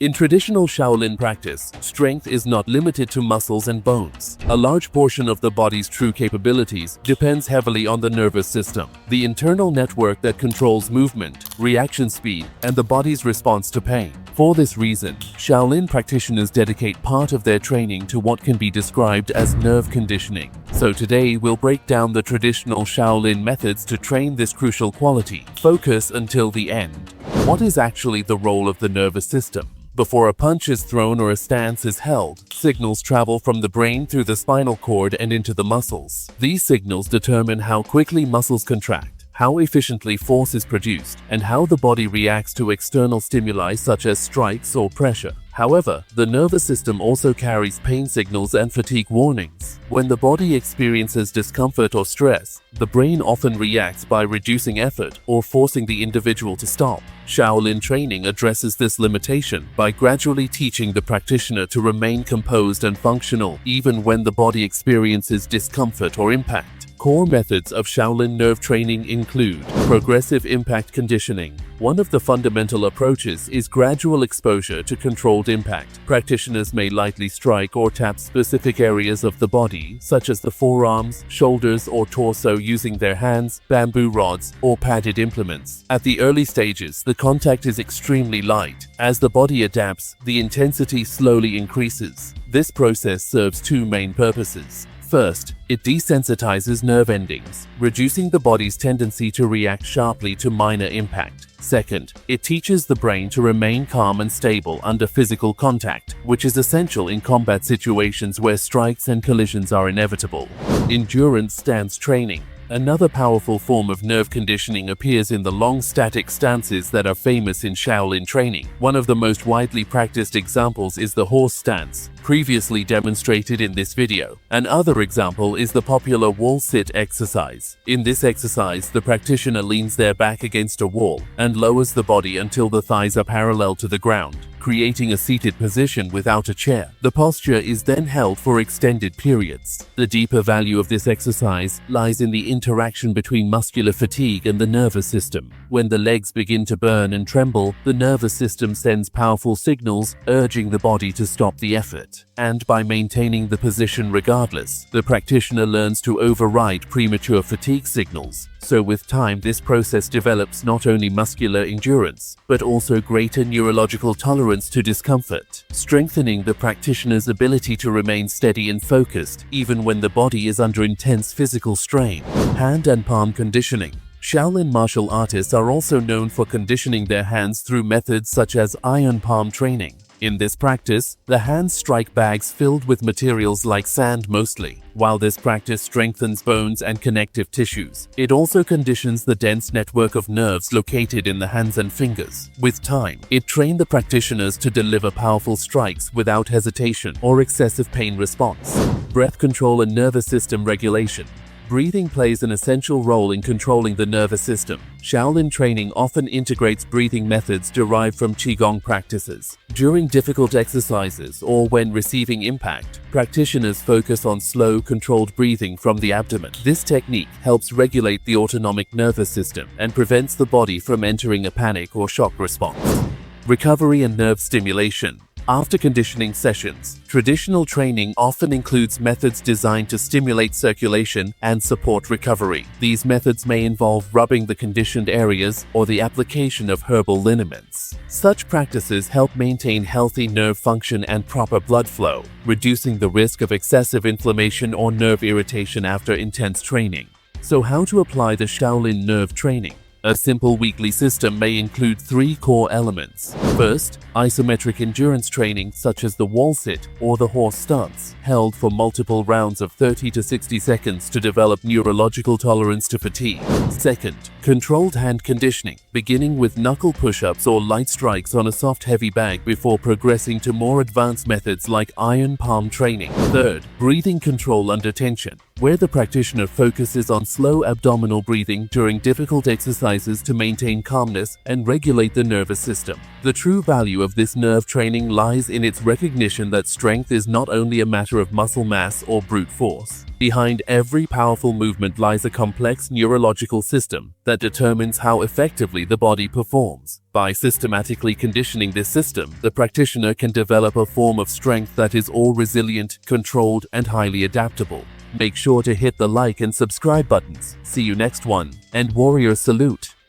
In traditional Shaolin practice, strength is not limited to muscles and bones. A large portion of the body's true capabilities depends heavily on the nervous system, the internal network that controls movement, reaction speed, and the body's response to pain. For this reason, Shaolin practitioners dedicate part of their training to what can be described as nerve conditioning. So today we'll break down the traditional Shaolin methods to train this crucial quality. Focus until the end. What is actually the role of the nervous system? Before a punch is thrown or a stance is held, signals travel from the brain through the spinal cord and into the muscles. These signals determine how quickly muscles contract, how efficiently force is produced, and how the body reacts to external stimuli such as strikes or pressure. However, the nervous system also carries pain signals and fatigue warnings. When the body experiences discomfort or stress, the brain often reacts by reducing effort or forcing the individual to stop. Shaolin training addresses this limitation by gradually teaching the practitioner to remain composed and functional even when the body experiences discomfort or impact. Core methods of Shaolin nerve training include progressive impact conditioning. One of the fundamental approaches is gradual exposure to controlled impact. Practitioners may lightly strike or tap specific areas of the body, such as the forearms, shoulders, or torso using their hands, bamboo rods, or padded implements. At the early stages, the contact is extremely light. As the body adapts, the intensity slowly increases. This process serves two main purposes. First, it desensitizes nerve endings, reducing the body's tendency to react sharply to minor impact. Second, it teaches the brain to remain calm and stable under physical contact, which is essential in combat situations where strikes and collisions are inevitable. Endurance stance training. Another powerful form of nerve conditioning appears in the long static stances that are famous in Shaolin training. One of the most widely practiced examples is the horse stance, previously demonstrated in this video. Another example is the popular wall sit exercise. In this exercise, the practitioner leans their back against a wall and lowers the body until the thighs are parallel to the ground, creating a seated position without a chair. The posture is then held for extended periods. The deeper value of this exercise lies in the interaction between muscular fatigue and the nervous system. When the legs begin to burn and tremble, the nervous system sends powerful signals urging the body to stop the effort. And by maintaining the position regardless, the practitioner learns to override premature fatigue signals. So with time, this process develops not only muscular endurance, but also greater neurological tolerance to discomfort, strengthening the practitioner's ability to remain steady and focused even when the body is under intense physical strain. Hand and palm conditioning. Shaolin martial artists are also known for conditioning their hands through methods such as iron palm training. In this practice, the hands strike bags filled with materials like sand mostly. While this practice strengthens bones and connective tissues, it also conditions the dense network of nerves located in the hands and fingers. With time, it trained the practitioners to deliver powerful strikes without hesitation or excessive pain response. Breath control and nervous system regulation. Breathing plays an essential role in controlling the nervous system. Shaolin training often integrates breathing methods derived from Qigong practices. During difficult exercises or when receiving impact, practitioners focus on slow, controlled breathing from the abdomen. This technique helps regulate the autonomic nervous system and prevents the body from entering a panic or shock response. Recovery and nerve stimulation. After conditioning sessions, traditional training often includes methods designed to stimulate circulation and support recovery. These methods may involve rubbing the conditioned areas or the application of herbal liniments. Such practices help maintain healthy nerve function and proper blood flow, reducing the risk of excessive inflammation or nerve irritation after intense training. So how to apply the Shaolin nerve training? A simple weekly system may include three core elements. First, isometric endurance training such as the wall sit or the horse stance, held for multiple rounds of 30 to 60 seconds to develop neurological tolerance to fatigue. Second, controlled hand conditioning, beginning with knuckle push-ups or light strikes on a soft heavy bag before progressing to more advanced methods like iron palm training. Third, breathing control under tension, where the practitioner focuses on slow abdominal breathing during difficult exercises to maintain calmness and regulate the nervous system. The true value value of this nerve training lies in its recognition that strength is not only a matter of muscle mass or brute force. Behind every powerful movement lies a complex neurological system that determines how effectively the body performs. By systematically conditioning this system, the practitioner can develop a form of strength that is all resilient, controlled, and highly adaptable. Make sure to hit the like and subscribe buttons. See you next one, and warrior salute!